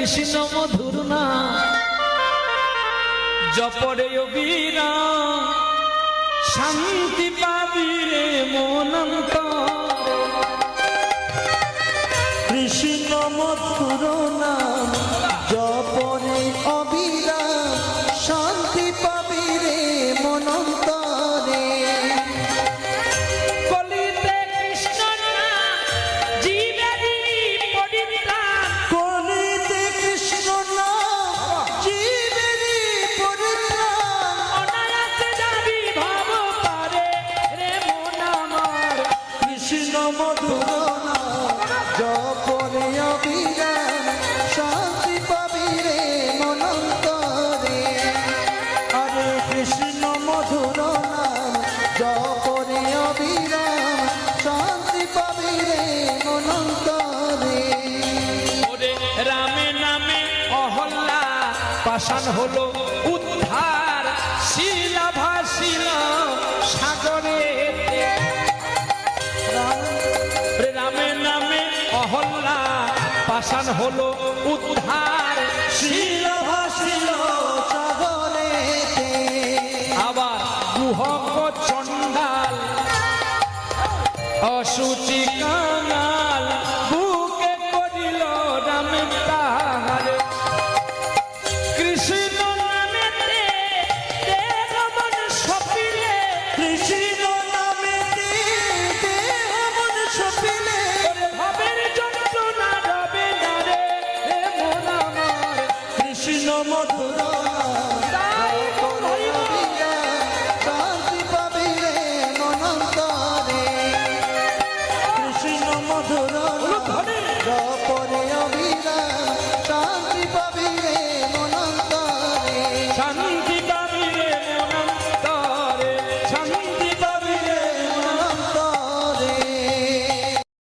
কৃষ্ণ মধুর নাম জপরে অবিরাম শান্তি পাবি রে মনন্তরে। কৃষ্ণ মধুর নাম জপরে অবিরাম শান্তি পাবি রে মনন্তরে। কলিতে কৃষ্ণ নাম জীবেরই পরিত্রাণ, কলিতে কৃষ্ণ নাম জীবেরই পরিত্রাণ। অনায়াসে যাবি ভব পারে রে মন আমার। কৃষ্ণ মধুর নাম জপরে অবিরাম শান্তি পাবি রে মনন্তরে। হরে কৃষ্ণ মধুর নাম জপরে অবিরাম শান্তি পাবি রে মনন্তরে। ওরে রামে নামে অহল্লা পাষাণ হলো উদ্ধার, শিলা ভাসিল সাগরে। রামে নামে অহল্লা পাষাণ হলো উদ্ধার, শিলা ভাসিল সাগরেতে। আবার গুহক চণ্ডাল অসুচি কাঙাল বুকে করিল রামের তাহারে। কৃষ্ণ নামেতে দেহ মন সপিলে, কৃষ্ণ নামেতে দেহ মন সপিলে। ভাবের যন্ত্রণা রবে না রে হে মন আমার। কৃষ্ণ মধুর